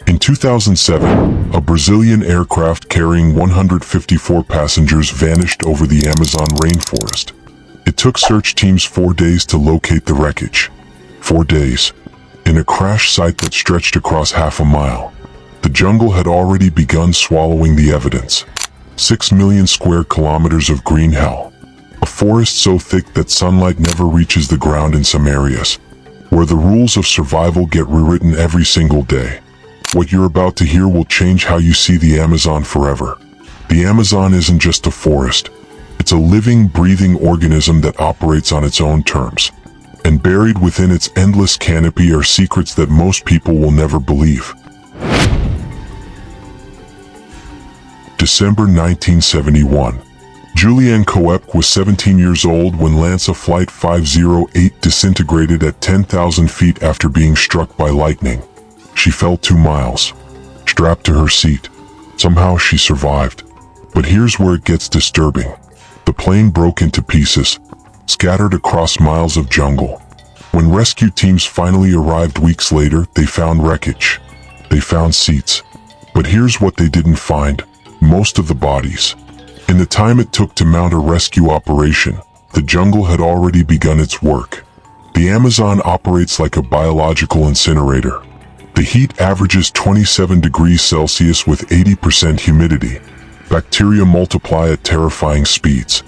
In 2007, a Brazilian aircraft carrying 154 passengers vanished over the Amazon rainforest. It took search teams 4 days to locate the wreckage. 4 days. In a crash site that stretched across half a mile. The jungle had already begun swallowing the evidence. 6 million square kilometers of green hell. A forest so thick that sunlight never reaches the ground in some areas, where the rules of survival get rewritten every single day. What you're about to hear will change how you see the Amazon forever. The Amazon isn't just a forest. It's a living, breathing organism that operates on its own terms. And buried within its endless canopy are secrets that most people will never believe. December 1971. Julianne Coep was 17 years old when Lanza Flight 508 disintegrated at 10,000 feet after being struck by lightning. She fell 2 miles, strapped to her seat. Somehow she survived. But here's where it gets disturbing. The plane broke into pieces, scattered across miles of jungle. When rescue teams finally arrived weeks later, they found wreckage. They found seats. But here's what they didn't find: most of the bodies. In the time it took to mount a rescue operation, the jungle had already begun its work. The Amazon operates like a biological incinerator. The heat averages 27 degrees Celsius with 80% humidity. Bacteria multiply at terrifying speeds.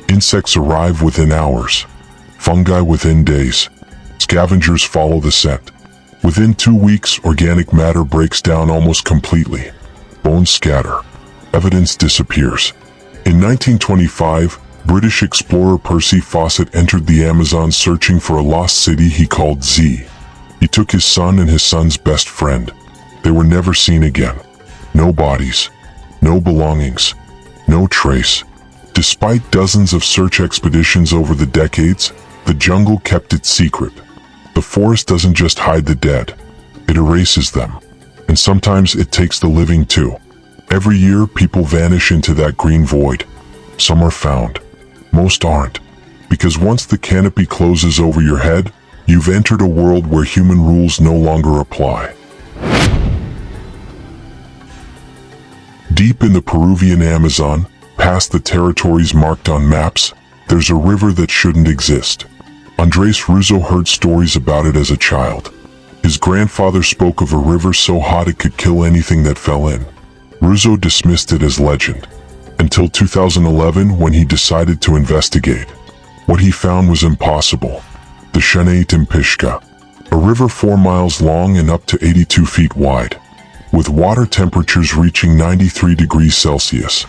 Insects arrive within hours. Fungi within days. Scavengers follow the scent. Within 2 weeks, organic matter breaks down almost completely. Bones scatter. Evidence disappears. In 1925, British explorer Percy Fawcett entered the Amazon searching for a lost city he called Z. He took his son and his son's best friend. They were never seen again. No bodies. No belongings. No trace. Despite dozens of search expeditions over the decades, the jungle kept its secret. The forest doesn't just hide the dead. It erases them. And sometimes it takes the living too. Every year, people vanish into that green void. Some are found. Most aren't. Because once the canopy closes over your head, you've entered a world where human rules no longer apply. Deep in the Peruvian Amazon, past the territories marked on maps, there's a river that shouldn't exist. Andres Russo heard stories about it as a child. His grandfather spoke of a river so hot it could kill anything that fell in. Russo dismissed it as legend, until 2011 when he decided to investigate. What he found was impossible. The Timpishka, a river 4 miles long and up to 82 feet wide, with water temperatures reaching 93 degrees Celsius.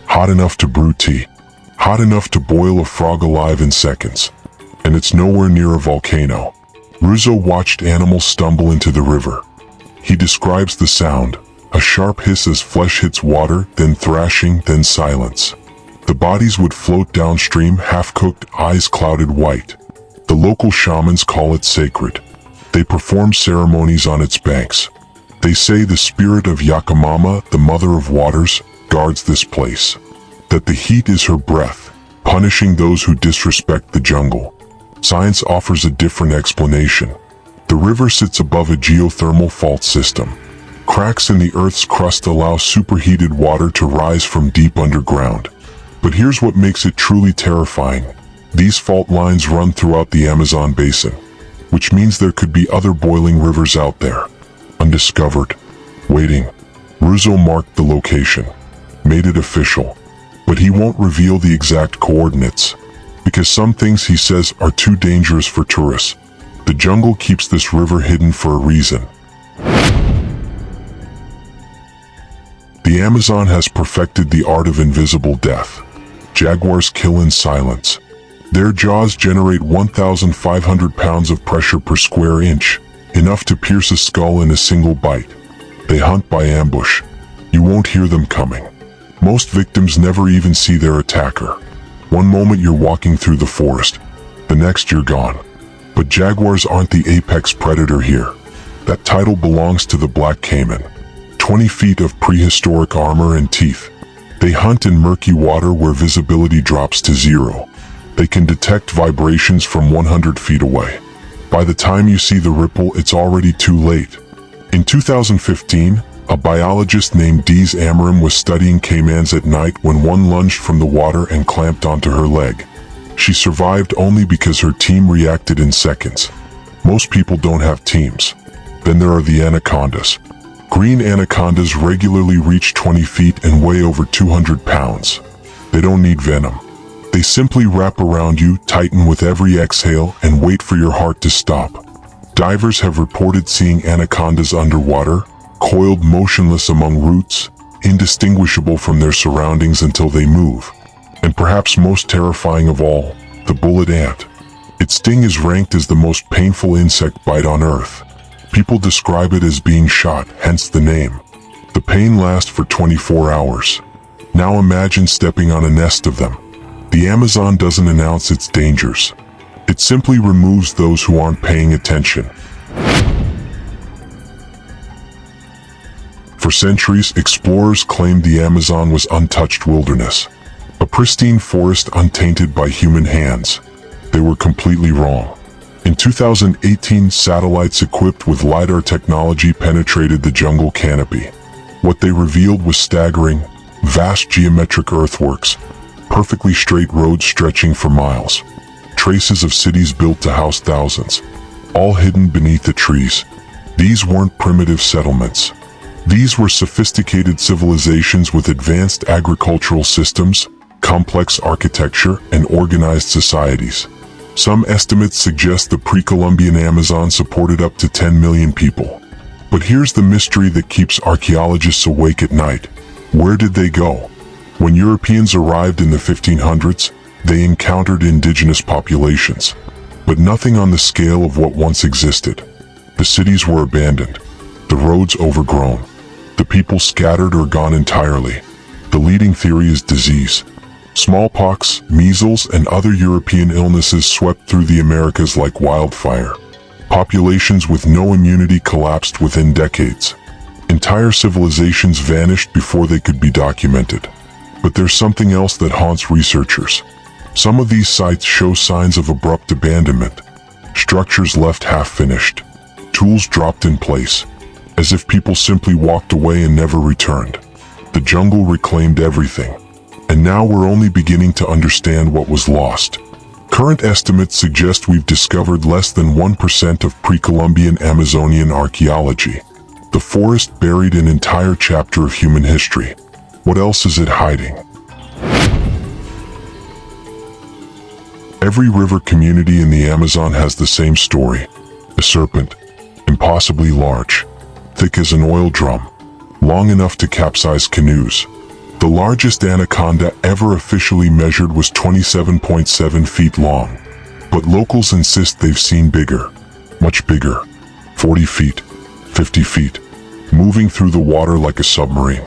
Hot enough to brew tea, hot enough to boil a frog alive in seconds. And it's nowhere near a volcano. Russo watched animals stumble into the river. He describes the sound: a sharp hiss as flesh hits water, then thrashing, then silence. The bodies would float downstream, half-cooked, eyes clouded white. The local shamans call it sacred. They perform ceremonies on its banks. They say the spirit of Yakamama, the mother of waters, guards this place. That the heat is her breath, punishing those who disrespect the jungle. Science offers a different explanation. The river sits above a geothermal fault system. Cracks in the Earth's crust allow superheated water to rise from deep underground. But here's what makes it truly terrifying. These fault lines run throughout the Amazon basin, which means there could be other boiling rivers out there, undiscovered, waiting. Russo marked the location, made it official, but he won't reveal the exact coordinates, because some things he says are too dangerous for tourists. The jungle keeps this river hidden for a reason. The Amazon has perfected the art of invisible death. Jaguars kill in silence. Their jaws generate 1,500 pounds of pressure per square inch, enough to pierce a skull in a single bite. They hunt by ambush. You won't hear them coming. Most victims never even see their attacker. One moment you're walking through the forest, the next you're gone. But jaguars aren't the apex predator here. That title belongs to the black caiman. 20 feet of prehistoric armor and teeth. They hunt in murky water where visibility drops to 0. They can detect vibrations from 100 feet away. By the time you see the ripple, it's already too late. In 2015, a biologist named Dees Amarim was studying caimans at night when one lunged from the water and clamped onto her leg. She survived only because her team reacted in seconds. Most people don't have teams. Then there are the anacondas. Green anacondas regularly reach 20 feet and weigh over 200 pounds. They don't need venom. They simply wrap around you, tighten with every exhale, and wait for your heart to stop. Divers have reported seeing anacondas underwater, coiled motionless among roots, indistinguishable from their surroundings until they move. And perhaps most terrifying of all, the bullet ant. Its sting is ranked as the most painful insect bite on Earth. People describe it as being shot, hence the name. The pain lasts for 24 hours. Now imagine stepping on a nest of them. The Amazon doesn't announce its dangers. It simply removes those who aren't paying attention. For centuries, explorers claimed the Amazon was untouched wilderness, a pristine forest untainted by human hands. They were completely wrong. In 2018, satellites equipped with LiDAR technology penetrated the jungle canopy. What they revealed was staggering: vast geometric earthworks, perfectly straight roads stretching for miles, traces of cities built to house thousands, all hidden beneath the trees. These weren't primitive settlements. These were sophisticated civilizations with advanced agricultural systems, complex architecture, and organized societies. Some estimates suggest the pre-Columbian Amazon supported up to 10 million people. But here's the mystery that keeps archaeologists awake at night. Where did they go? When Europeans arrived in the 1500s, they encountered indigenous populations, but nothing on the scale of what once existed. The cities were abandoned, the roads overgrown, the people scattered or gone entirely. The leading theory is disease. Smallpox, measles, and other European illnesses swept through the Americas like wildfire. Populations with no immunity collapsed within decades. Entire civilizations vanished before they could be documented. But there's something else that haunts researchers. Some of these sites show signs of abrupt abandonment. Structures left half-finished. Tools dropped in place, as if people simply walked away and never returned. The jungle reclaimed everything. And now we're only beginning to understand what was lost. Current estimates suggest we've discovered less than 1% of pre-Columbian Amazonian archaeology. The forest buried an entire chapter of human history. What else is it hiding? Every river community in the Amazon has the same story. A serpent, impossibly large, thick as an oil drum, long enough to capsize canoes. The largest anaconda ever officially measured was 27.7 feet long, but locals insist they've seen bigger, much bigger, 40 feet, 50 feet, moving through the water like a submarine.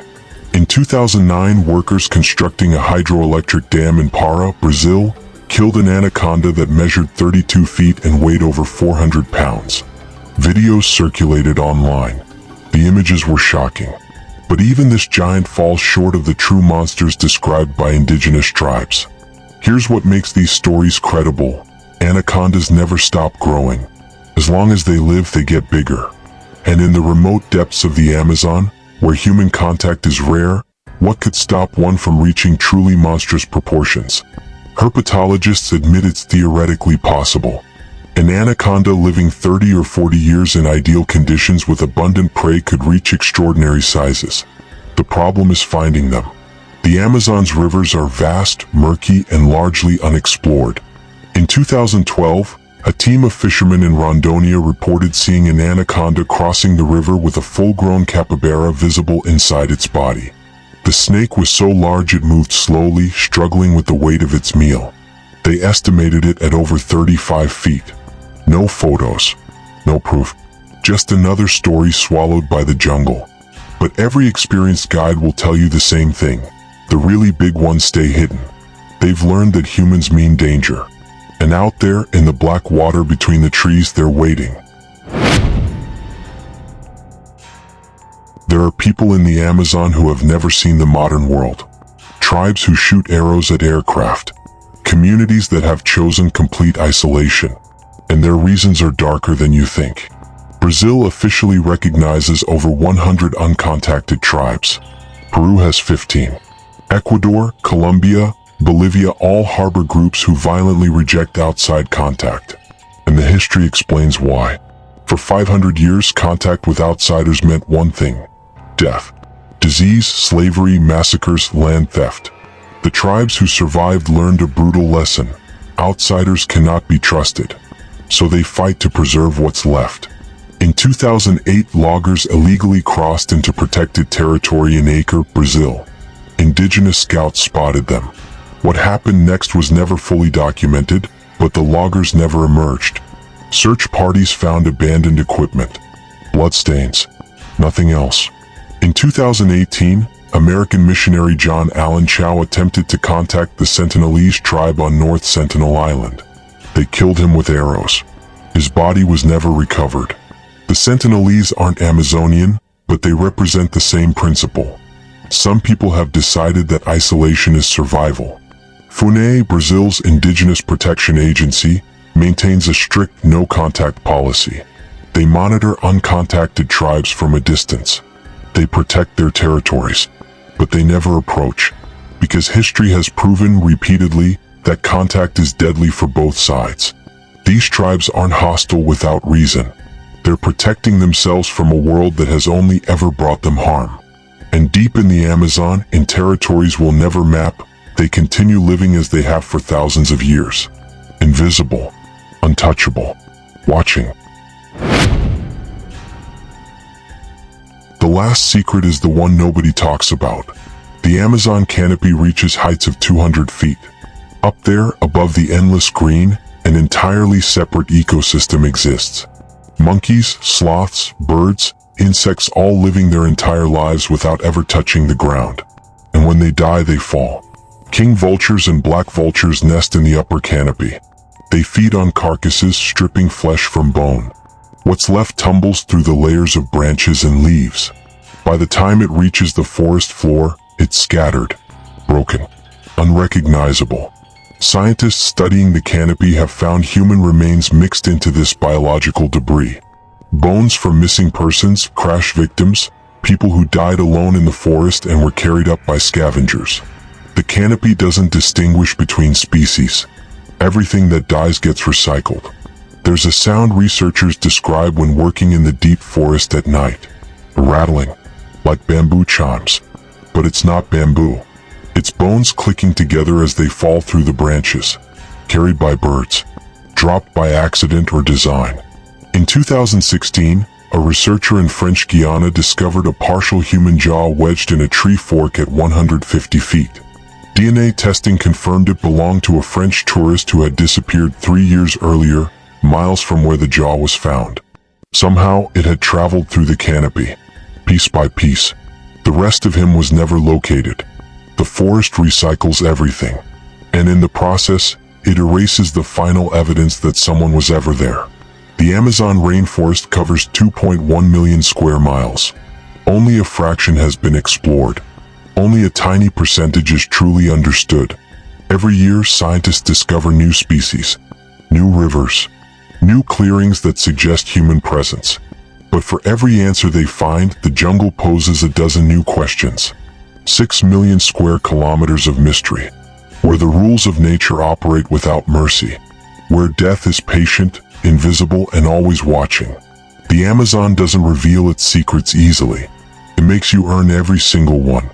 In 2009, workers constructing a hydroelectric dam in Para, Brazil, killed an anaconda that measured 32 feet and weighed over 400 pounds. Videos circulated online. The images were shocking. But even this giant falls short of the true monsters described by indigenous tribes. Here's what makes these stories credible. Anacondas never stop growing. As long as they live, they get bigger. And in the remote depths of the Amazon, where human contact is rare, what could stop one from reaching truly monstrous proportions? Herpetologists admit it's theoretically possible. An anaconda living 30 or 40 years in ideal conditions with abundant prey could reach extraordinary sizes. The problem is finding them. The Amazon's rivers are vast, murky, and largely unexplored. In 2012, a team of fishermen in Rondônia reported seeing an anaconda crossing the river with a full-grown capybara visible inside its body. The snake was so large it moved slowly, struggling with the weight of its meal. They estimated it at over 35 feet. No photos, no proof, just another story swallowed by the jungle. But every experienced guide will tell you the same thing. The really big ones stay hidden. They've learned that humans mean danger. And out there, in the black water between the trees, they're waiting. There are people in the Amazon who have never seen the modern world. Tribes who shoot arrows at aircraft. Communities that have chosen complete isolation. And their reasons are darker than you think. Brazil officially recognizes over 100 uncontacted tribes. Peru has 15. Ecuador, Colombia, Bolivia all harbor groups who violently reject outside contact. And the history explains why. For 500 years, contact with outsiders meant one thing: death. Disease, slavery, massacres, land theft. The tribes who survived learned a brutal lesson: outsiders cannot be trusted. So they fight to preserve what's left. In 2008, loggers illegally crossed into protected territory in Acre, Brazil. Indigenous scouts spotted them. What happened next was never fully documented, but the loggers never emerged. Search parties found abandoned equipment. Bloodstains. Nothing else. In 2018, American missionary John Allen Chow attempted to contact the Sentinelese tribe on North Sentinel Island. They killed him with arrows. His body was never recovered. The Sentinelese aren't Amazonian, but they represent the same principle. Some people have decided that isolation is survival. FUNAI, Brazil's indigenous protection agency, maintains a strict no-contact policy. They monitor uncontacted tribes from a distance. They protect their territories, but they never approach, because history has proven repeatedly that contact is deadly for both sides. These tribes aren't hostile without reason. They're protecting themselves from a world that has only ever brought them harm. And deep in the Amazon, in territories we'll never map, they continue living as they have for thousands of years. Invisible, untouchable, watching. The last secret is the one nobody talks about. The Amazon canopy reaches heights of 200 feet. Up there, above the endless green, an entirely separate ecosystem exists. Monkeys, sloths, birds, insects all living their entire lives without ever touching the ground. And when they die, they fall. King vultures and black vultures nest in the upper canopy. They feed on carcasses, stripping flesh from bone. What's left tumbles through the layers of branches and leaves. By the time it reaches the forest floor, it's scattered, broken, unrecognizable. Scientists studying the canopy have found human remains mixed into this biological debris. Bones from missing persons, crash victims, people who died alone in the forest and were carried up by scavengers. The canopy doesn't distinguish between species. Everything that dies gets recycled. There's a sound researchers describe when working in the deep forest at night. A rattling, like bamboo chimes. But it's not bamboo. It's bones clicking together as they fall through the branches, carried by birds, dropped by accident or design. In 2016, a researcher in French Guiana discovered a partial human jaw wedged in a tree fork at 150 feet. DNA testing confirmed it belonged to a French tourist who had disappeared 3 years earlier, miles from where the jaw was found. Somehow, it had traveled through the canopy, piece by piece. The rest of him was never located. The forest recycles everything, and in the process, it erases the final evidence that someone was ever there. The Amazon rainforest covers 2.1 million square miles. Only a fraction has been explored. Only a tiny percentage is truly understood. Every year, scientists discover new species, new rivers, new clearings that suggest human presence. But for every answer they find, the jungle poses a dozen new questions. 6 million square kilometers of mystery, where the rules of nature operate without mercy, where death is patient, invisible, and always watching. The Amazon doesn't reveal its secrets easily. It makes you earn every single one,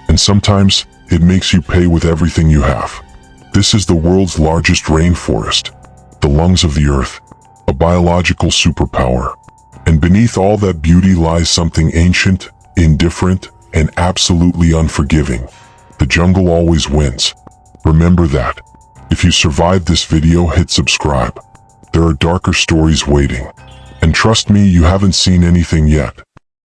and sometimes it makes you pay with everything you have. This is the world's largest rainforest, the lungs of the earth, a biological superpower. And beneath all that beauty lies something ancient, indifferent, and absolutely unforgiving. The jungle always wins. Remember that. If you survived this video, hit subscribe. There are darker stories waiting. And trust me, you haven't seen anything yet.